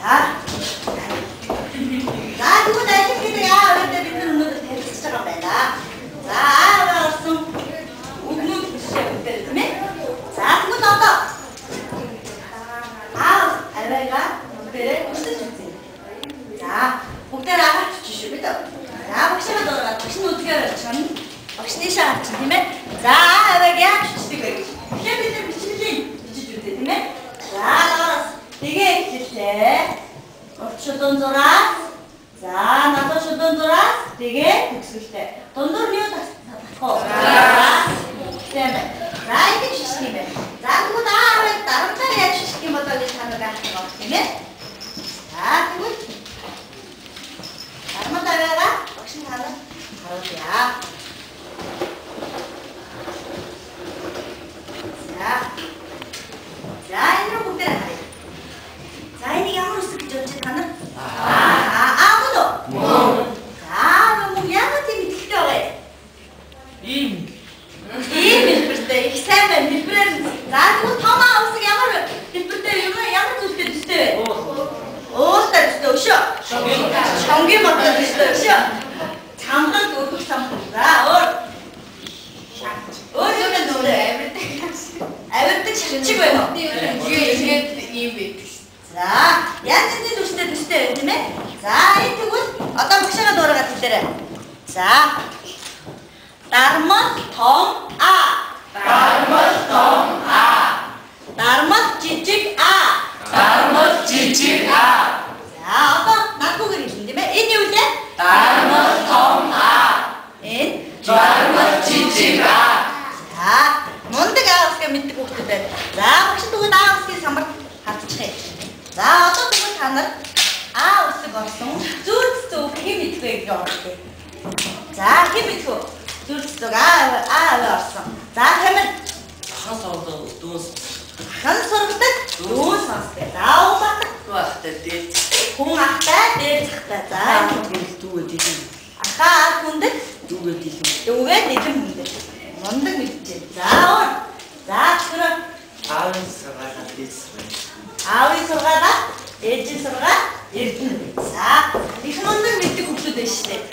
자, 그리고 나 새끼들이야. 그런데 믿는 놈들 대리 시작하면 된다. 자, 알았어. 우는 시작을 때문에. 자, 그거 넣어. 알바이가 목대를 뜯어주지. 자, 목대를 아까 주시고도. 자, 혹시나 너가 혹시 어떻게 알았지? 혹시 시작하지 되면. 자, 알바이가 주시고. 시작할 미치지. 주줄 때문에. 자, 알았어. 되게 기대. 던져라. 자, 나도 던져라. 되게 복수할 때. 던져면 자, 이렇게 주시면. 자, 그거 다른 차례 주시면 어떻게 하는 거 같으면. 자, 그리고 다른 다리가 훨씬 하는 가로야. 자, 이리로 목대를 하래. 자, 이게 아무리 쓰기 전체 하는 아무도. 자, 너무 야구 팀이 특별해. İhsemben birbirlerimiz. Zaten bu tamamı yamarı. Birbirleri yanı tuttu düştü. O da düştü o şu. Şongi makta düştü şu. Çamdan doğru çamdan. O yüzden doğru. Evet çıkıyor. 자, 양진이 düştü değil mi? 자, 이쪽은 어떤 박자가 돌아갔을 때를. 자, Darmat tom a. Darmat tom a. Darmat cicik a. Darmat cicik a. 자, 어떤 낙고 그리신데 인이 올 때? Darmat tom a. 인. Darmat cicik a. 자, 뭔데가 어떻게 밑에 곡들 때? 자, 혹시 누구 나 어떻게 삼박 같이. 자, 어떤 누구 단어? 아, 어떻게 봤어? 쭉 힘이 되게 어떻게? 자, 힘이 돼. 둘스가 알았어. 자, 하면 Хасавда дуус. 한 소리부터 두번 썼대. 나오봐. Туахтай дээд. 공학다 내 작다. 자, Дүүгээ дилэн. 아까 근데 Дүүгээ дилэн. 요게 내좀 문제. 뭔데 믿지? 자, 자, 그럼 Аавын сургаалаа дээсвэ. 아우리 소가다 예지 소가 예지. 자, 이 뭔데 믿지 국도 되시대.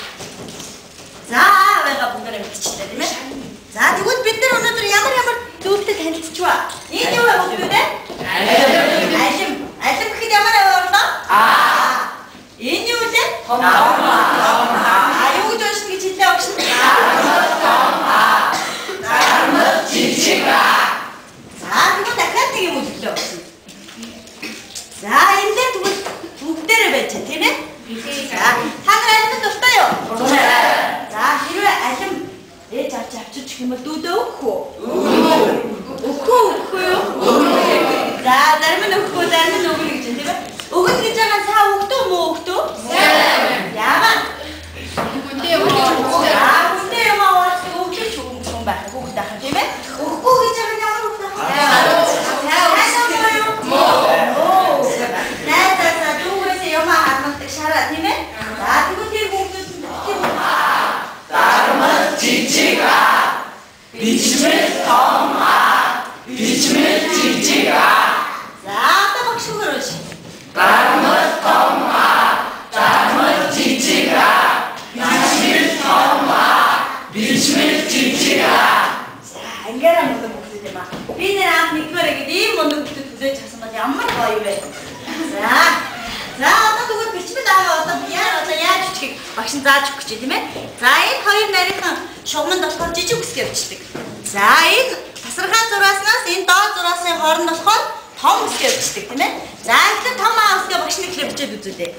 자, 내가 뭔가를 미치다 되면 자, 이건 빛들 오늘들 야물 두때 단지 좋아. 이 녀가 먹게 돼? 알좀 크게 한번 해봐. 이 녀제? 요거 조심히 진짜 없이. Darmat cicik a. 자, 이거 약간 되게 못 진짜 없이. 자, 이제 두대를 뱉지, 되네? 자, 하늘에서 떴어요. 자, 이를 아좀 내 잡잡 주축이면 또 우코요. 자, 다르면 우코, 다르면 우리 괜찮은데? 우코 괜찮아, 4, 5도, 뭐 5도? 야만. 자, 군대 영화 왔을 때 우코 좋은 말, 우코 다 하면 우코 괜찮아, 야만 우코 다. 나 누구에서 영화 안 먹대 살아, 되네? 자, 이거 뒤에 우코 Darmat cicik a. Biçimi tom a. Biçimi cicik a. 자, 또박수 그러지. Darmat tom a. Darmat cicik a. Biçimi tom a. Biçimi cicik a. 자, 안가라 모두 목소리 막. 비네랑 미끄러기 니 모두 목소리 두대 자서마지 안만 거이래. 자, 어떤 누구 비치면 나가 어떤 미안 어떤 야 주식 막신 자 죽지 되면 자, 이 거의 내리는 쇼만 더 펀지 죽스게 붙이대. 자, 이 다스르한 졸았으나 인 더 졸았으나 허른 넣건 더 무스게 붙이대 되면 자, 이때 더 마우스게 막신이 그래 붙여두대.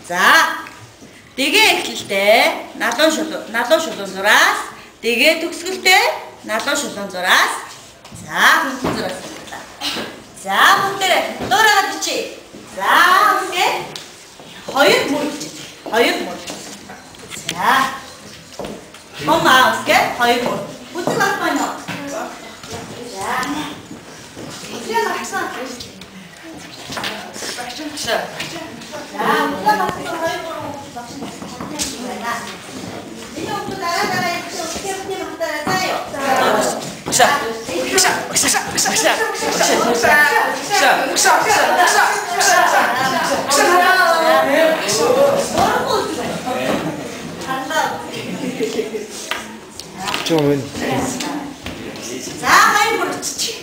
자, 되게 эхлэл 때 나도 쇼도 졸았. 되게 tukсгэл 때 나도 쇼도 졸았. 자, 무슨 졸았습니다. 자, 목대를 돌아가 붙이. 자, 함께 허연 모르지. 허연 모르. 자, 엄마 함께 허연 모르. 무슨 말이야? 자, 이제 막상 그러지. 자, 우리가 막상 허연 모르고 막상 거야. 이제 우리 나가다가 이렇게 막 따라가요. 자. 자. Чому? За хоёр бүрччих.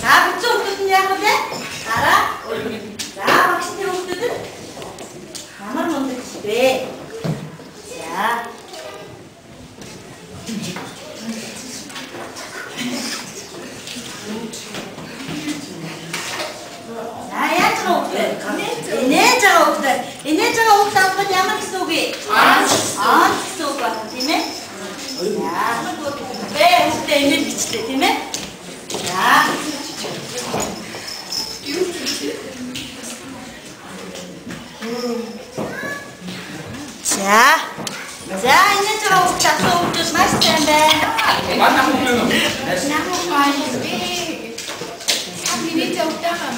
За бүцэн хүмүүс нь яах вэ? Дараа. За багшны хүмүүсд хамар мундаг бэ. За. Яаж вэ? Инээж байгаа хүмүүс авах ямар гэсэн үг вэ? Аа гэсэн үг байна тийм ээ. За. Хүүхдээ инээж бичлээ тийм ээ. За. За инээж байгаа хүмүүс авах хүмүүс маш сайн байна. Манай хүмүүс нь. Минийте утагаа.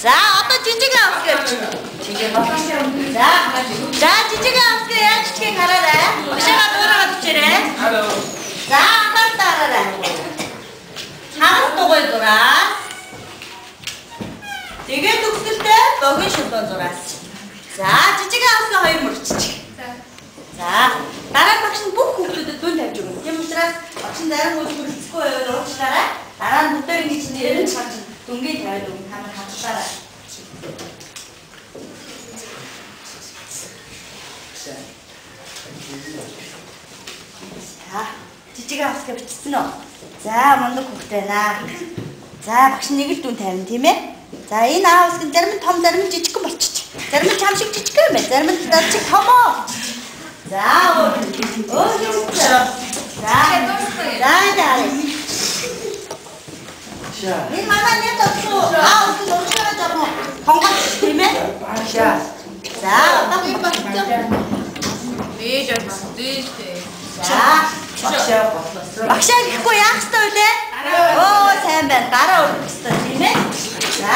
За одоо жижиг авах гэж. За жижиг авах гэж яаж чиг хараарай. Бишээ дуурайгаад өчээрэй. За анхаарал таараарай. Хагас дугуй зураа. Тэгээд төгсөлтэй богино шүлгэн зураас. За жижиг авах хоёр мөрччих. За дараа багш нь бүх хүүхдүүдэд дүн тавьж өгнө. Тийм учраас багш нь зарим хүмүүс хүрэлцэхгүй байвал уучлаарай. Дараа нь бүгдээр ингэ чинь нэрэн чарч дүнгийн тавиад өгнө. Та нар хатгалаарай. За жижиг авах гэж бичсэн үү? За мундаг хүүхдээ наа. За багш нэг л дүн тавина тийм ээ. За энэ аавс гэн зарим нь том зарим нь жижиг болчих. Зарим нь чам шиг жижиг юм байна. Зарим нь дад шиг томоо. За энэ манай нэг тосоо аавс гэн уушгаа жоо хонгол тийм ээ. За одоо би баттай. Ээж дэжтэй. За багшаа гэхгүй яах ёстой вэ? Оо сайн байна. Дараа өрөх ёстой тийм ээ. За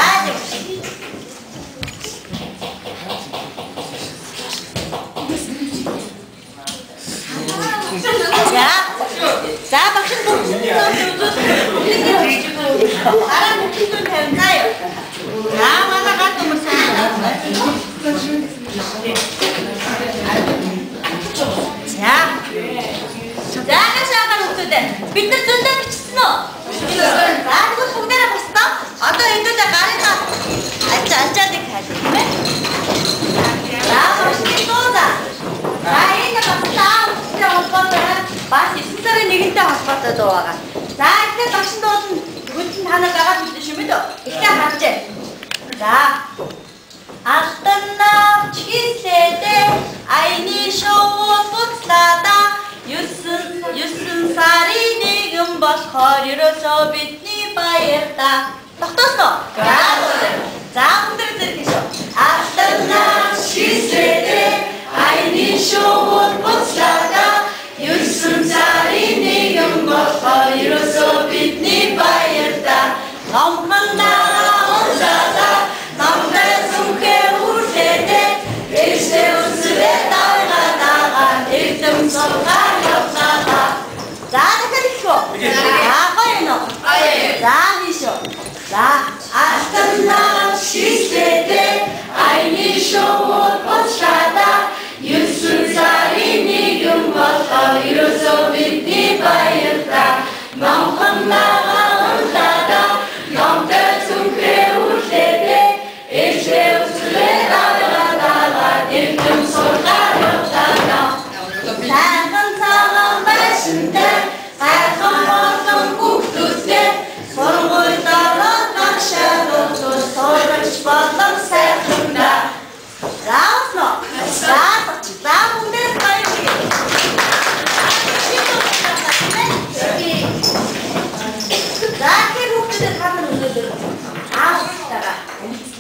За багш нь бүгд дараа бүгд тавина яа. За манай гад юм сайн. За шаагаар үзүүлээ. Бид нар зөндөө бичсэн үү? За тэгвэл бүгдээрээ бостоо. Одоо хэдүүлээ гарынхаа ачаадыг хайх тийм ээ. За багшны дууна. За энэ багтаа үстэй холбоотой бас 9 сарын 1-нд холбоотой дуу байгаа. За ихтэй багшин дууд нь бүгд та нар дагаад үлдэн шүү мэд үү? Ихтэй харжээ. За алтан навч хийлээдэ айны шоу буцлаада 9 сарын 1 болохоор ерөөсөө бидний баярда. Тогтоосноо? За өндөр зэрэг шүү. Алтан навч хийлээдэ айны шоу буцлаада 9 сарын 1 болохоор ерөөсөө бидний баярда. Номхонда онлада намтай сүнхээ хүрлээдэ Эштэй үсвэ дага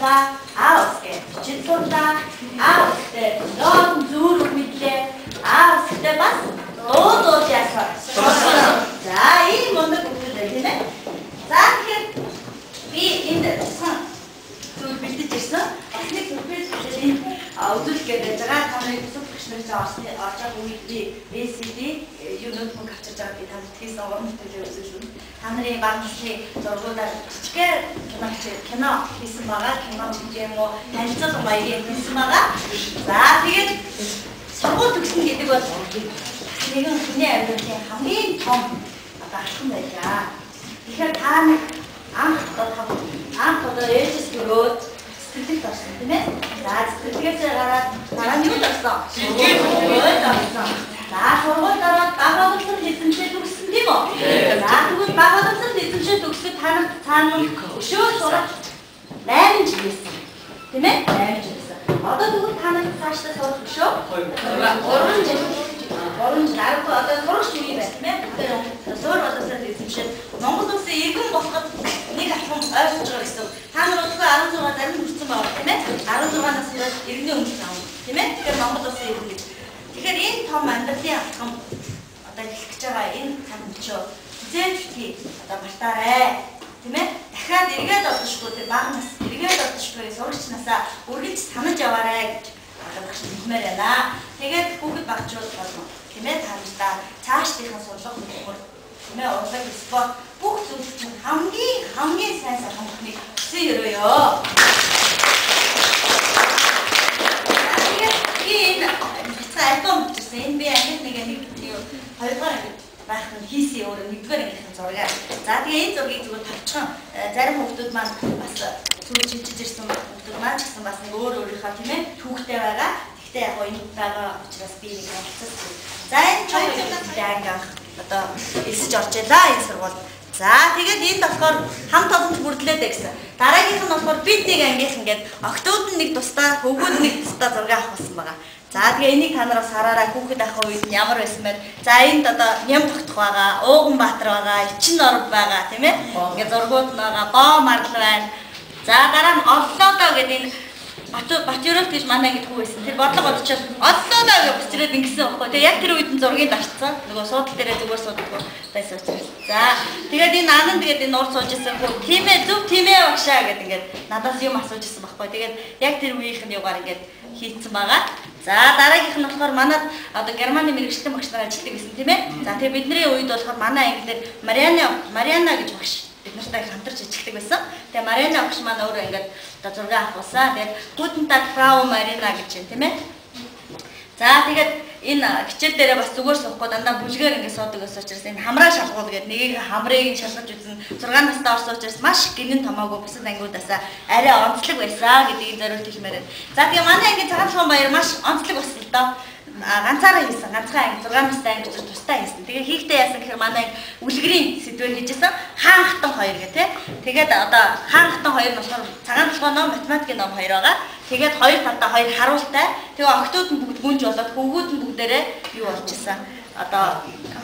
сурчлаа. А үсгээ бичиж сурлаа. А үстэй ном зүүр мэдлээ. А үстэй бас дуу яасан. За ийм мундаг бүхэлдээ тийм ээ. За тэгэхээр би энд зүйл бэлдэж ирсэн. Эхний сүрприз энэ үзүүлэх гэдэг байгаа. Та нарыг бүсгүй гişнэрч орж байгаа үед би VCD юунууд мөн авчирж байгаа би танд тэгээс уран бүтээлээ үзүүлнэ. Та нарын багцлын зургуудаар жижигхэн кино хийсэн байгаа. Кино юм уу танилцуулга маягийн хийсэн байгаа. За тэгээд сургууль төгсөн гэдэг бол нэгэн хүний амьдралын хамгийн том алхам байлаа. Тэгэхээр та нар анх одоо ээжс өрөөд сэтгэлд орсон тийм ээ. За сэтгэлдээс гараад дараа нь юу болсон? Сургуульд орсон. За сургуульд ороод бага боловсрол эзэмшээ төгссөн тийм үү? За тэгвэл бага боловсрол эзэмшээ төгсөд та нар цаана өшөө сурах 8 жил байсан. Тийм ээ? 8 жил байсан. Одоо тэгвэл та нар цаашдаа сурах өшөө 3 жил. 3 жил одоо сурах үе байна тийм ээ? Сур боловсрол эзэмшээ Монгол улсын иргэн болоход нэг алхам ойлгож байгаа гэсэн. Та нар өөрсдөө 16 зарим хүрсэн байгаа тийм ээ? 16-наас ирээд иргэний өмнө таав. Тийм ээ? Тэгэхээр Монгол улсын иргэн гэж. Тэгэхээр энэ том амьдралын алхам одоо хэлэх гэж байгаа энэ цаг мөчөө зэвчтэй одоо мартаарай. Тийм ээ? Дахиад эргээд олдошгүй тийм баг нас эргээд олдошгүй сурагчнаасаа үргэлж санаж яваарай гэж одоо багш хэлмээр байна. Тэгээд хүүхэд багчууд болно. Тийм ээ? Та нартай цаашдынхаа сурлага хөтөлбөр тийм ээ? Урлаг спорт бүх зүйл чинь хамгийн сайн хангахныг хүсэн өрөөё. Тэгээд энэ альбом бичсэн. Энэ би ангид нэг хоёрдугаар байх нь хийсэн өөр нэгдүгээр ангийнхын зураг. За тэгээ энэ зургийг зүгээр тавьчихсан. Зарим хүмүүс маань бас сүүл чичиж ирсэн хүмүүс маань ч гэсэн бас нэг өөрийнхөө тийм ээ түүхтэй байгаа. Гэхдээ яг энэ байгаа учраас би нэг онцлог. За энэ хоёрдугаар анги одоо элсэж орж ялаа энэ сургууль. За тэгээд энд болохоор хамт олонч бүрдлээд гэсэн. Дараагийнх нь болохоор бид нэг ангийнх ингээд октод нэг тусдаа хөвгүүд нэг тусдаа зураг авах болсон байгаа. За тэгээ энийг та нараас хараарай хүүхэд ах үед нь ямар байсан бэ? За энд одоо Ням тогтох байгаа, Ууганбаатар байгаа, Ичин орд байгаа тийм ээ. Ингээд зургууд нь байгаа, Боо марлал байна. За дараа нь Орлоодоо гэдэг энэ Батөрөв гэж манай ингэ хүү байсан. Тэр бодлого бодчиход Орлоодоо гэж бичрээд ингэсэн байхгүй. Тэгээ яг тэр үед нь зургийг давчсан. Нөгөө суудлын дээрээ зүгээр сууддаг байсан учраас. За тэгээд энэ анан тэгээд энэ урд сууж исэн хүү тийм ээ зөв тийм ээ багшаа гэдэг ингээд надаас юм асууж исэн байхгүй. Тэгээд яг тэр үеийнх нь югаар ингээд хийцэн байгаа. За дараагийнх нь болохоор манад одоо Германы мэргэжлийн багш нар ажилладаг гэсэн тийм ээ. За тэгээ бидний үед болохоор манай англиэр Мариана гэж багш бид нартай хамтарч ажилладаг байсан. Тэгээ Мариана багш маань өөрөө ингээд одоо зураг авахулсаа. Тэгээд Guten Tag Frau Marina гэж юм тийм ээ. За тэгээд энэ хичээл дээрээ бас зүгээр суухгүй дандаа бүлгээр ингээд суудаг ус учраас энэ хамраа шалгуул гэдэг нэгийг хамрыг шалгаж үзэн 6 настай орсон учраас маш гинэн томоогүй бусад ангиудаасаа арай онцлог байсан гэдгийг зориулт хэлмээр байна. За тэгээ манай ангийн цагаан баяр маш онцлог болсон л доо. Ганцаараа хийсэн, ганцхан анги 6 настай анги гэж тустай хийсэн. Тэгээ хийхдээ яасан гэхээр манай үлгэрийн сэдвээр хийжсэн хаан хатан 2 гэх тээ. Тэгээд одоо хаан хатан 2 нь болохоор цагаан толгой ном, математикийн ном 2 байгаа. Тэгээд хоёр талдаа хоёр харуултай. Тэгээ октод нь бүгд гүнж болоод хөвгүүд нь бүгдээрээ юу болж исэн. Одоо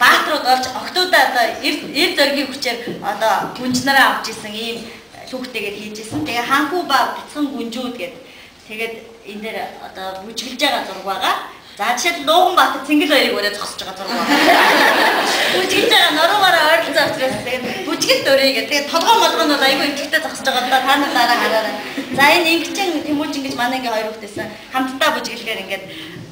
баатрууд болж октодоо одоо эр зоригийн хүчээр одоо гүнжнараа авч исэн ийм түүхтэйгээд хийж исэн. Тэгээ ханхүү ба бяцхан гүнжүүд гэдэг. Тэгээд энэ дээр одоо бүжгэлж байгаа зураг байгаа. За жишээлбэл Ууганбаатар Цэнгэл хоёрыг өөрөө зогсож байгаа зураг байна. Бүжгэлж байгаа нуруугаараа ойролцоо учраас тэгээд бүжгэлт өрөө гэдэг. Тэгээд толгой молгоо нь бол айгүй ихтэй зогсож байгаа даа та нар дараа хараарай. За энэ Ингээчин Тэмүүжин гэж манай ингээ хоёр хүүхдээсэн хамтдаа бүжгэлгээр ингээд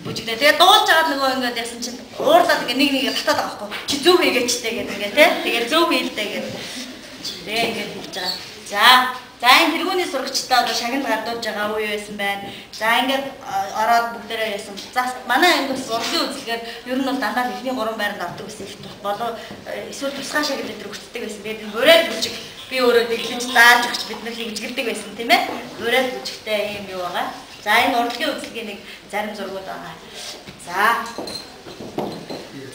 бүжгэлээ. Тэгээд дуулж байгаад нөгөө ингээд ясан чинь уурлаад ингээ нэг нэгээ татаад байгаа байхгүй. Чи зөв хийгээчтэй гэдэг ингээ тий. Тэгээд зөв хийлдэ гэдэг. Тэгээ ингээд хэлж байгаа. За энэ тэргүүний сурагчдаа одоо шагнал гардуулж байгаа үе байсан байна. За ингээд ороод бүгдээрээ яасан. За манай анги бас урлагийн үзлэгээр ер нь бол дандаа ихний 3 байранд авдаг гэсэн их болоо эсвэл тусгай шагнал дээр өгчдөг байсан. Тэгээд энэ бурайд бүжиг би өөрөө дэглэж дааж өгч бид нар хэмжгэлдэг байсан тийм ээ. Бурайд бүжигтэй юм юу байгаа. За энэ урлагийн үзлэгийн нэг зарим зургууд байгаа.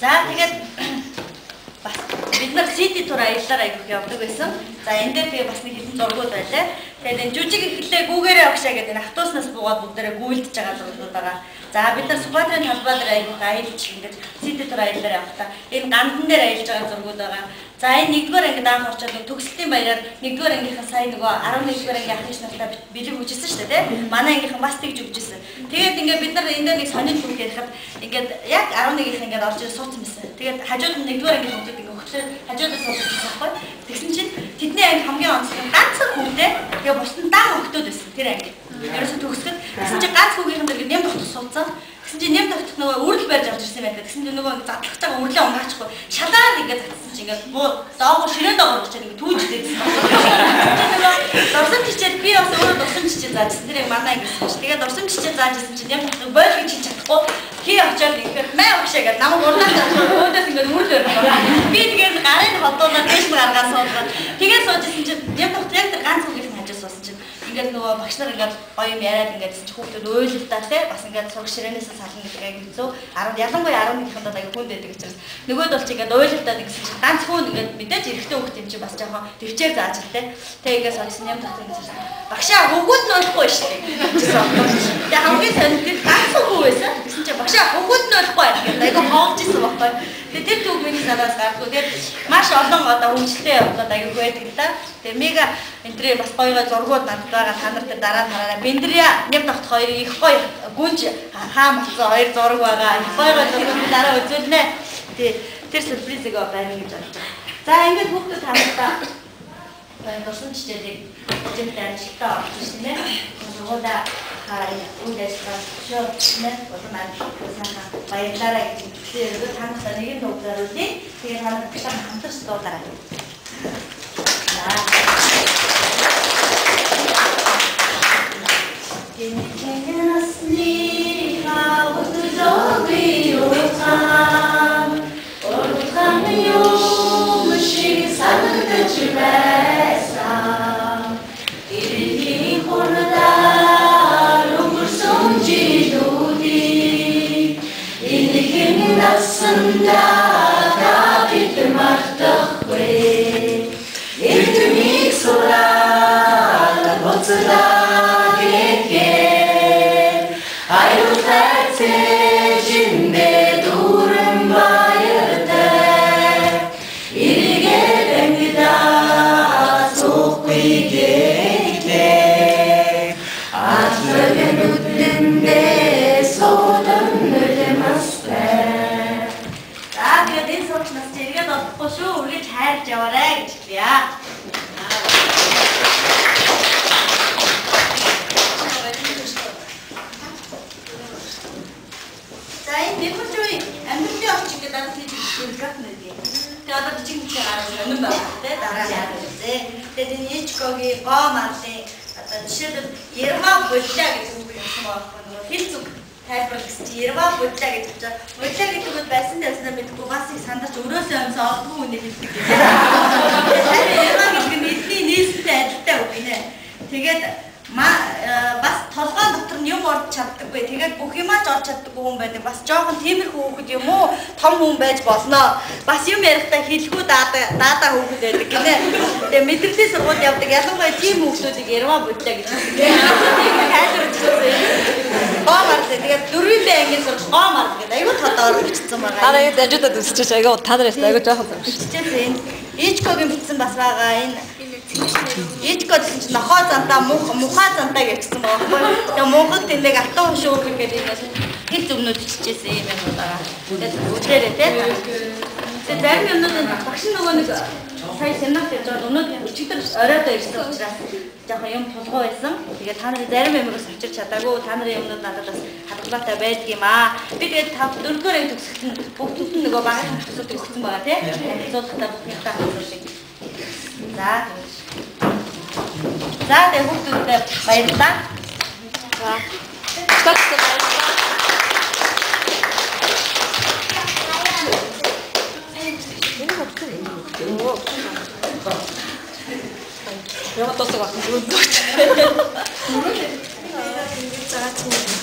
За тэгээд бас бид нар CD тур аяллаар аягуулж явдаг байсан. За энэ дээр би бас нэг хэдэн зургууд байлаа. Тэгээд энэ жүжиг эхлээ гүүгээрээ огшаа гэдэг энэ автобуснаас буугаад бүгдээрээ гүйлдэж байгаа зургууд байгаа. За бид нар Сүбадрын талбай дээр аялж ингээд CD тур аяллаар явахдаа энэ гандан дээр аялж байгаа зургууд байгаа. За энэ нэгдүгээр ангид анх орчоод төгсөлтийн баяраар нэгдүгээр ангийнхаа сая нөгөө 11-р ангийн ахыш нартаа бэлэг өгчсэн шүү дээ тий. Манай ангийнхан бас тэгж өгчсэн. Тэгээд ингээд бид нар энэ дээр нэг сонин үг ярихад ингээд яг 11-ийнх ингээд орж сууцсан байсан. Тэгээд хажууд нь нэгдүгээр ангийн хүмүүс ингээд өгчлөө хажуудаас сууцсан байхгүй. Тэгсэн чинь тэдний анги хамгийн онцлог ганцхан хүүтэй тэгээд бусд нь даан өгтөөд байсан тэр анги. Ерөөсө төгсгöd тэгсэн чинь ганц хүүгийнхэн дээр нэм тогтох суудсан. Тэгсэн чинь нэм тогтох нөгөө үрэл барьж авч ирсэн байдаг. Тэгсэн чинь нөгөө задлах байгаа үрлээ унгаачгүй шалаад ингээд татсан чинь ингээд доогоо ширээ доогоо очиад ингээд түүж дээсэн. Дурсам чичээд би бас өөрөө дурсам чичээ заажсэн. Тэр яг манай гэсэн чинь. Тэгээд дурсам чичээ заажсэн чинь нэм тогтох бойл гэж хийж чадахгүй. Хий очиод ингээд маа өгшээ гэдэг намайг урнаад өөдөөс ингээд үрэл өргөв. Би тэгээд гарын хотоолаад дэш гаргаад суугаад тэгээд суужсэн чинь нэм тогтох яг тэр ганц хүүгийнхэн хажууд суусан чинь ингээд нөгөө багш нар ингээд гоё юм яриад ингээд чи хүүхдүүд ойлтаа те бас ингээд сурах ширээнээс сална гэдэг аяг хэцүү 10 ялангуяа 11-нд аяг хүнд байдаг учраас нөгөөд бол чи ингээд ойлтаа гэсэн чи ганц хүн ингээд мэдээж эрэгтэй хүүхд юм чи бас жоохон төвчээр зааж те ингээд сольсон юм тогтсон гэсэн багшаа хүүхд нь ойлгохгүй шүү дээ тэгээ хамгийн сонирхол ганц хүү байсан гэсэн чи багшаа хүүхд нь ойлгохгүй гэдэг аяг хоолж исэн баггүй тэгээ тэр түүх миний надаас гардгүй тэгээд маш олон одоо хүнчлээ явуулаад аяг байдаг л да тэгээ мега энтрээ бас гоёгоо зургууд надад байгаа та нар тэр дараа тараараа бэндрия нэм тогт хоёр их гоё гүнж хаан болсон хоёр зураг байгаа их гоёгоо зургууд дараа үзүүлнэ тэр сюрпризыг байна гэж бодож байна. За ингээд хүүхдүүд хамтдаа дурсан чичээдэг хэмжээтэй ажилтаа орж ирсэн нэ. Зургуудаа үйл ажиллагаа шоу нэ болмаар сайхан баярлалаа гэж хэлээ. Танаас нэгэн дуу зориулъя. Тэгээд та нар хамтарч дуулаарай. Бас юм ярихдаа хэлэхгүй даадаа хөөхд байдаг гинэ. Тэгээ мэдрэлээ сургууль явдаг ялангуяа тийм хүмүүсийг ярмаа бодлоо гэж хэлдэг. Тайлбарлажсэн. Гоомар тэгээд дөрвийн ангийн сурч гоомар гэдэг аюу тодоор бичсэн байгаа. Хараа яг ажуудад үсчихэж аюу та нараас аюу жоохон биччихсэн. Ичкогийн бичсэн бас байгаа. Энэ Ичко гэсэн чинь нохоо зантаа мухаа зантаа гэсэн байгаа байхгүй. Тэгээ Монгол тэмдэг алтан хөшөөр гэдэг юм хэл зөвнөд биччихсэн юм байна. Тэгээд үдээрээ те. Тэгээд зарим юмнууд багш нөгөө нэг сая семинар хийж байгаа өнөөдөр өчигдөр оройдоо ирсэн учраас жоохон юм тулгуу байсан. Тэгээд та нарын зарим юмраас авчирч чадаагүй. Та нарын юмнууд надад бас хадгалаатай байдаг юм аа. Би тэгээд 4-р анги төгсөлт нь бүгд нь нөгөө багийн төгсөлт өгсөн байгаа тий. Асуудалтай бүхнийхээ хадгалыг. За тэгээд хүүхдүүдэд баярлалаа. За. Стопсон баярлалаа. Яагаад тосоо гэх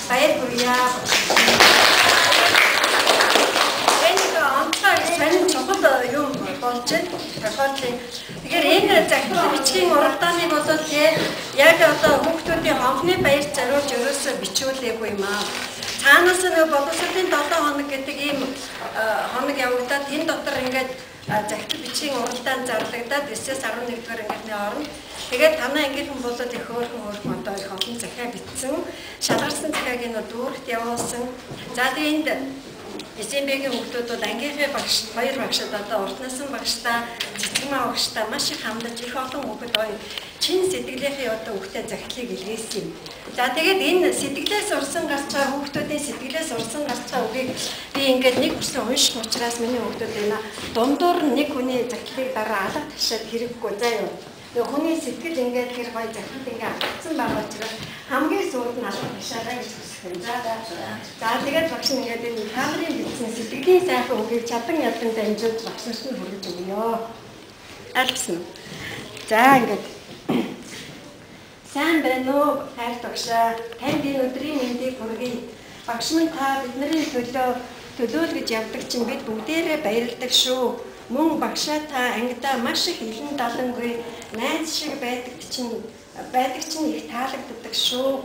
баяр хүргье. Энийг онцгой сонин чухал юм болж байна. Тохиолдлын. Тэгэхээр энэ захирлын бичгийн уралдааныг бол яг одоо хүүхдүүдийн хонхны баяр зориулж ерөөсөө бичүүлээгүй юм аа. Цаанаас нэг боловсролын 7 хоног гэдэг ийм хоног явагдаад энэ дотор ингээд захирал бичгийн уралдаан зарлагдаад 9-11-р ангийнхны оронд тэгээд танаа ангийнхан болоод их хөөрхөн одоо их олон захиа бичсэн шалгарсан захиаг нь дүүрэгт явуулсан. За тэгээд энд СМБ-ийн хүүхдүүд бол ангийнхын багш хоёр багшд одоо уртнасан багштай цэцгмаа багштай маш их хамдаж их олон хүүхэд гоё чин сэтгэлийнхээ одоо хүүхдэд захидлыг илгээсэн юм. За тэгээд энэ сэтгэлээс урсан гарч байгаа хүүхдүүдийн сэтгэлээс урсан гарч байгаа үгийг би ингээд нэг бүсэн унших учраас миний хүүхдүүд энэ дундуур нь нэг хүний захидлыг дараа алга ташаад хэрэггүй заа юу. Нэг хүний сэтгэл ингээд тэр гоё захидл ингээд авцсан байгаа учраас хамгийн сүүлд нь алга ташаарай гэж хүсэх юм. За тэгээд багш нь ингээд энэ камерын бичсэн сэтгэлийн сайхан үгийг чадан ядан дамжуулж багш нарт нь хүргэж өгнө. Альцсан. За ингээд сайн байна уу хайр багшаа. Танд энэ өдрийн мэндийг хүргэе. Багш минь та бидний төлөөлгөж явдаг чинь бид бүгдээрээ баярлдаг шүү. Мөн багшаа та ангидаа маш их илэн далангүй найз шиг байдаг чинь их таалагддаг шүү.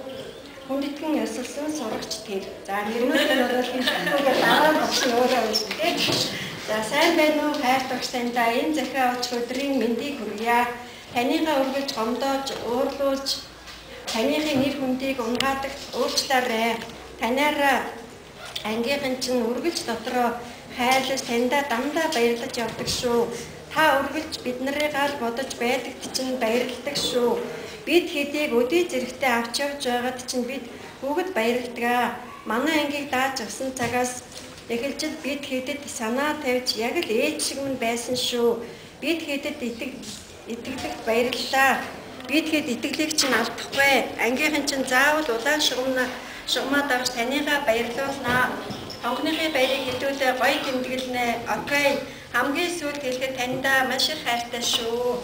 Хүндэтгэн ёсолсон сурагч тэр. За нэрнүүдээр бол энэ дараа багш нь өөрөө үлдээ. За сайн байна уу хайр багш танд энэ захиа очих өдрийн мэндийг хүргье. Таныгаа үргэлж гомдоож, уурлуулж, таныхын нэр хүндийг унгаадаг уучлаарай. Танаараа ангийнхан чинь үргэлж дотроо хайрлаж, таньда дандаа баярлаж явдаг шүү. Та үргэлж биднэрийг аль бодож байдагт чинь баярлдаг шүү. Бид хэдийг өдий зэрэгтэй авч явж байгаад чинь бид бүгд баярладаг. Манай ангийг дааж авсан цагаас эхэлж бид хэдэд санаа тавьж яг л ээж шиг мэн байсан шүү. Бид хэдэд итгэдэг баярлалаа. Бид хэд итгэлийг чинь алдахгүй. Ангийнхан чинь заавал улаан шугамаа дарж таныгаа баярлуулнаа. Хонхныхын баярыг хэдүүлээ гоё гэмтгэлнэ. Окей. Хамгийн сүүлд хэлэхэд таньдаа маш их хайртай шүү.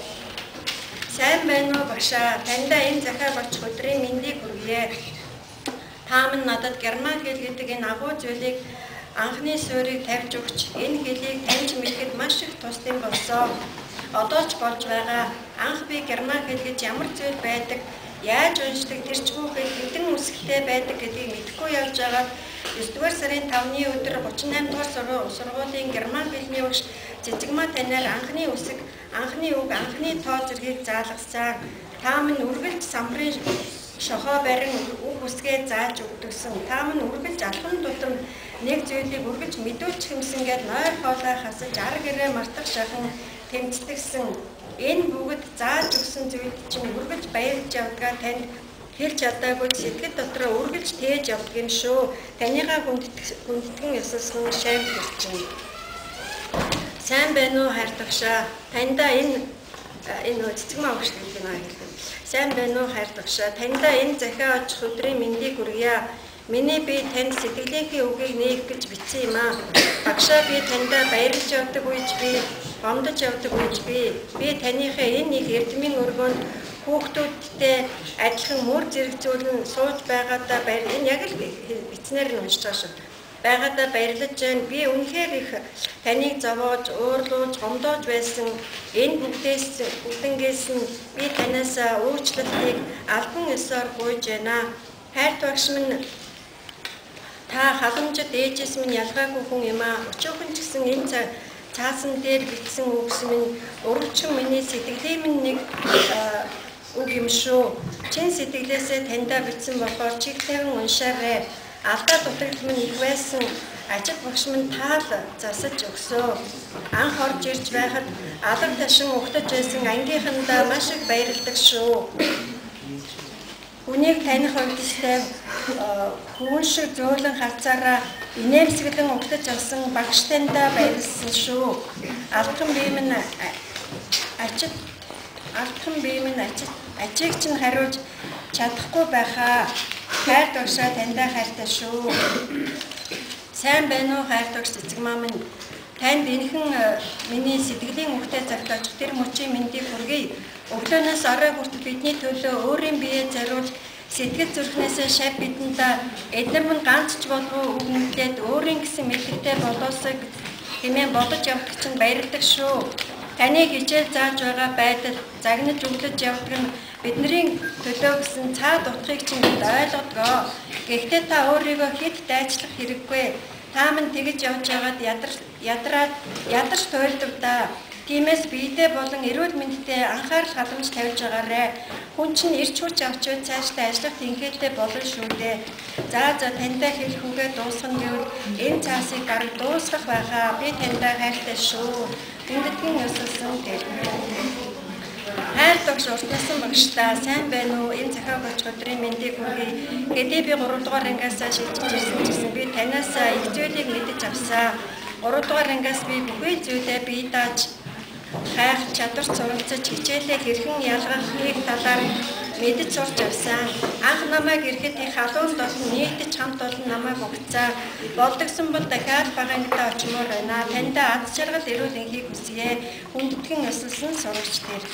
Сайн байна уу багшаа? Таньдаа энэ захиаг очих өдрийн мэндийг хүргье. Та минь надад герман хэл гэдэг энэ агуу зүйлийг анхны суурийг тавьж өгч энэ хэлийг таньж мэдхэд маш их тусдсан болсон. Одоо ч болж байгаа. Анх би герман хэл гэж ямар зүйл байдаг, яаж уншдаг, тэр ч хүүхэд хэдэн үсгтэй байдаг гэдгийг мэдэхгүй явж байгаад 9-р сарын 5-ны өдөр 38-р сургуулийн герман хэлний багш Цэцгмаа танаар анхны үсэг, анхны үг, анхны тоо зэргийг заалгасан. Та минь үргэлж самбарын шохоо барин үг үсгээ зааж өгдөгсөн. Та минь үргэлж алхам тутам нэг зүйлийг үргэлж мэдүүлж хэмсэнгээд нойр хоолой хасаж ар гэрээ мартах шахан тэмцдэгсэн. Энэ бүгд зааж өгсөн зүйлд чинь үргэлж баярлж явдгаа танд хэлж чадаагүй сэтгэл дотроо үргэлж тээж явдаг юм шүү. Таныгаа хүндэтгэн ёсолсон шавь төрчин. Сайн байна уу хайр багшаа? Таньдаа энэ цэцгмаа багш гэдэг нь хэлсэн. Сайн байна уу хайр багшаа? Таньдаа энэ захиа очих өдрийн мэндийг хүргье. Миний би танд сэтгэлийнхээ үгийг нээх гэж бичсэн юм аа. Багшаа би таньдаа баярлж явдаг үеч би гомдож явдаг үеч би таныхаа энэ их эрдмийн өргөнд хүүхдүүдтэй адилхан мөр зэрэгцүүлэн сууж байгаадаа энэ яг л бичснээр нь уншиж байгаа шүү. Байгаадаа баярлаж байна. Би үнэхээр их таныг зовоож, уурлуулж, гомдоож байсан. Энэ бүгдээс нь би танаас уучлалтыг албан ёсоор гуйж байна. Хайр багш минь та халамжид ээжээс минь ялгаагүй хүн юм аа. Өчөөхөн ч гэсэн энэ цаасан дээр бичсэн үгс минь өрөвчин миний сэтгэлийн минь нэг үг юм шүү. Чин сэтгэлээсээ таньдаа бичсэн болохоор чиг тавин уншаарай. Алдаа дутагдал минь их байсан. Ажил багш минь таал засаж өгсөө. Анх орж ирж байхад алга ташин угтаж байсан ангийнхандаа маш их баярлдаг шүү. Үнийг таних хувьдтай хүн шиг зөөлөн хацаараа инээмсэглэн угтаж авсан багш таньдаа баярлсан шүү. Алдхан бие минь ачиг чинь хариулж чадахгүй байхаа. Хайр багшаа таньдаа хайртай шүү. Сайн байна уу хайр багш цэцгмаа минь? Танд энэхэн миний сэтгэлийн үгтэй загтаж тэр мөчийн мэндийг хүргэе. Өглөөнөөс орой хүртэл бидний төлөө өөрийн биеэ зориулж сэтгэл зүрхнээсээ шав бидэндээ эднэр минь ганц ч болов уу үгнэлээд өөрийн гэсэн мэдлэгтэй болоосоо хэмээн бодож явдаг чинь баярдаг шүү. Таны хичээл зааж байгаа байдал загнаж өглөж явдаг нь бидний төлөө гэсэн цаад утгыг чинь ойлгодгоо. Гэхдээ та өөрийгөө хэд дайчлах хэрэггүй. Та минь тэгж явж байгаад ядарч туйлдаг да. Тиймээс биедээ болон эрүүл мэндэд анхаарал хадамж тавьж байгаарэ. Хүн чинь ирч хүч авчид цаашдаа ажиллах тэнхээтэй болно шүү дээ. За таньдаа хэлэх үгээ дуусгах гэвэл энэ цаасыг гараг дуусгах байхаа. Би таньдаа хайртай шүү. Хүндэтгэн өсөлсөн гэх. Хайр тогш уртнасан багштай сайн байна уу? Энэ захиаг оч өдрийн мэндийг хүргэе. Хэдий би 3 дугаар ангиасаа шилжиж ирсэн гэсэн би танаас их зүйлийг мэдэж авсан. 3 дугаар ангиас би бүхий зүйлээ бие дааж хайх чадвар суралцаж хичээлээ хэрхэн ялгахыг талаар мэдэж сурч авсан. Анх намайг ирэхэд их халуун толон нийтж хамт олон намайг угцаа. Болдогсон бол дахиад багангидаа очимоор байна. Таньда аз жаргал эрүүл энхийг хүсье. Хүндэтгэн өсөлсөн сурагч тэр.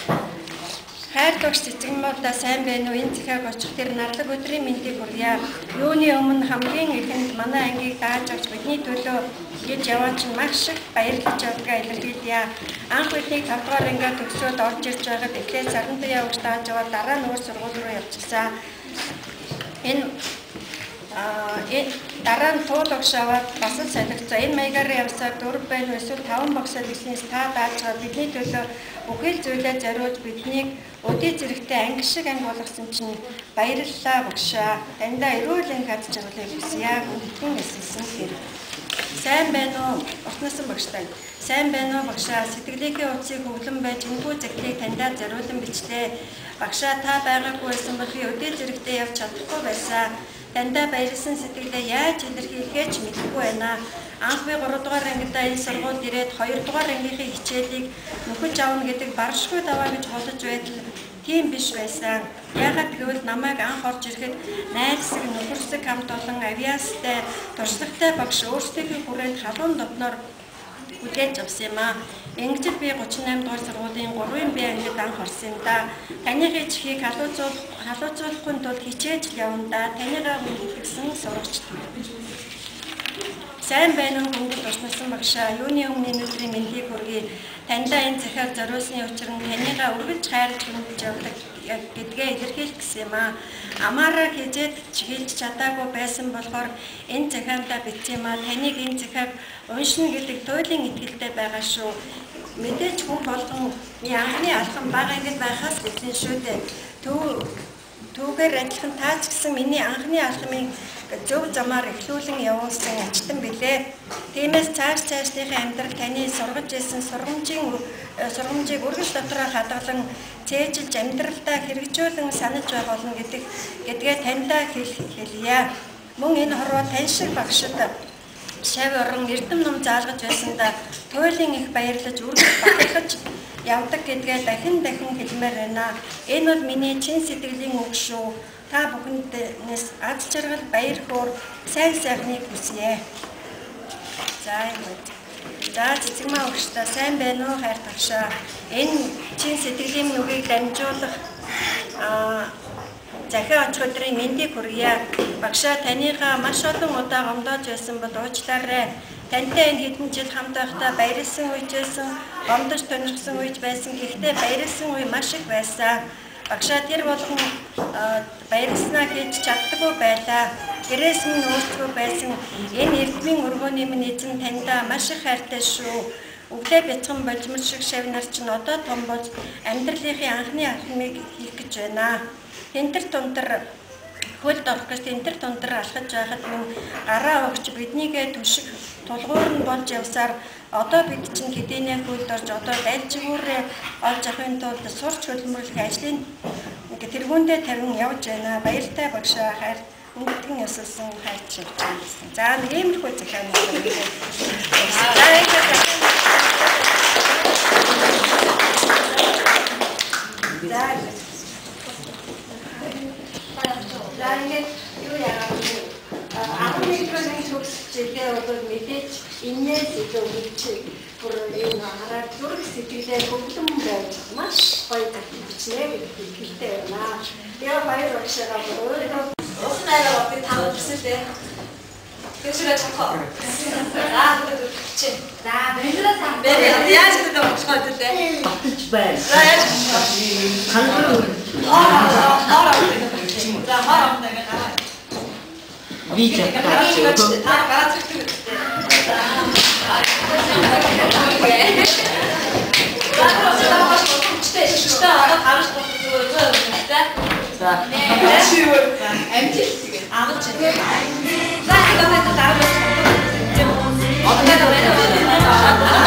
Хайр тогш цэцэгмуудаа сайн байна уу? Энэ захиаг очих тэр нарлаг өдрийн мэндийг хүргье. Юуны өмнө хамгийн ихэнд манай ангийг дааж авч бидний төлөө гэж яваач маш их баярлаж явдгаа илэрхийлье. Анх бидний 5 дугаар анги төгсөөд орж ирж байгаад эхлээд сарнтай явж дааж аваад дараа нь өөр сургууль руу явчихсан. Энэ дараа нь туул огш аваад бас л солигцоо. Энэ маягаар явсаар 4 байна уу эсвэл 5 багсаа бизнес та дааж байгаа бидний төлөө бүхэл зүйлээ зориулж биднийг өдөө зэрэгтэй анги шиг анги болгосон чинь баярлалаа багшаа. Таньдаа эрүүл анги хад жаргалыг хүсье. Хүндэтгэн өсөлсөн хэрэг. Сайн байна уу? Уртнасан багштай. Сайн байна уу багшаа? Сэтгэлээхээ утсыг хөвлөн байж энэхүү захидлыг таньдаа зориулан бичлээ. Багшаа та байгаагүй байсан бол би өдөө зэрэгтэй явж чадахгүй байсан. Таньдаа баярлсан сэтгэлээ яаж илэрхийлэхээ ч мэдэхгүй байна. Анх би 3 дугаар ангидаа энэ сургуульд ирээд 2 дугаар ангийнхын хичээлийг нөхөж авна гэдэг баршгүй даваа гэж холж байтал тийм биш байсан. Яагаад гэвэл намайг анх орж ирэхэд найрсаг нөхөрсөг хамт олон авиастай туршлагатай багш өөрсдийнхөө хүрээнд халуун дотноор хүлээж авсан юм аа. Ингэж би 38 дугаар сургуулийн 3-ын Б ангид анх орсон юм да. Таныхын чихийг халууцуулахгүй тулд хичээж л явна да. Таныгаа хүндэтгсэн сурагч. Сайн байна уу хүндэт уртнасан багшаа. Юуны өмнө энэ өдрийн мэндийг хүргэе. Таньдаа энэ захиаг зориулсны учир нь таныгаа үргэлж хайрлаж хүндэж явдаг гэдгээ илэрхийлэх гэсэн юм аа. Амаараа хизээд чиглэж чадаагүй байсан болохоор энэ захиандаа бичсэн юм аа. Таныг энэ захиаг уншина гэдэг туйлын итгэлтэй байгаа шүү. Мэдээж хүн болгон анхны алхам бага ингэж байхаас гэсэн шүү дээ. Түүгээр адилхан таач гэсэн миний анхны алхмыг зөв замаар эхлүүлэн явуулсан ачтан билээ. Тиймээс цаашдынхаа амьдрал таны сургаж ирсэн сургамжийг үргэлж дотроо хадгалан цээжилж амьдралдаа хэрэгжүүлэн санаж байх болно гэдгээ таньдаа хэлье. Мөн энэ хорвоо тань шиг багшд шав орон эрдэм ном заалгаж байсандаа туйлын их баярлаж үргэлж бахархаж явдаг гэдгээ дахин хэлмээр байна. Энэ бол миний чин сэтгэлийн үг шүү. Та бүхэндээс аз жаргал баяр хөөр сайн сайхныг хүсье. За цэцэгмаа өгчдөө сайн байна уу хайр тагшаа. Энэ чин сэтгэлийн үгийг дамжуулах захиа очих өдрийн мэндийг хүргье. Багшаа таныхаа маш олон удаа гомдоож байсан бол уучлаарай. Тантай энэ хэдэн жил хамт байхдаа баярлсан үеч байсан, гомдож тонирхсан үеч байсан. Гэхдээ баярлсан үе маш их байсан. Багшаа тэр болгон баярлснаа гэж чаддаггүй байлаа. Гэрээс минь өөрсдөө байсан энэ эрдмийн өргөөний минь эзэн таньдаа маш их хайртай шүү. Өглөө бяцхан болжмор шиг шав нар чинь одоо том болж амьдралынхын анхны алхмыг хийх гэж байна. Тентэр тунтар хөлд орох гэж тентэр тунтар алхаж байхад минь гараа өгч биднийгээ түшиг тулгуур нь болж явсаар одоо бид чинь хэдийнэ хөлд орж одоо дайлжгүүрээ олж авахын тулд сурч хөлмөрлөх ажлын тэргүүндээ тавин явж байна. Баяртай багшаа хайр хүндэтгэн өсөлсөн хайрч явж байна. За нэг иймэрхүү захианы За ингээд юу яагаад Америкийн төгсчлээ бол мэдээж инээс илүү үгүй бүр энэ хараад зүрх сэтгэлээ хөвлөн байж маш гоё бичлээ гэдэг хэлтэй байна. Яа баяр багшаа өөрөө уснараа би тавьчихсан дээ. Тэсрэ чахаа. За чи. За бэлэрээ сам. Бэлээ яаж гэдэг вэ? Босгоо төдөө. Батж байна. За яаж? Хандлуу. Хаараа. За хаараа гэдэг гараа. Вич Гараач та гараач гэдэг. За. За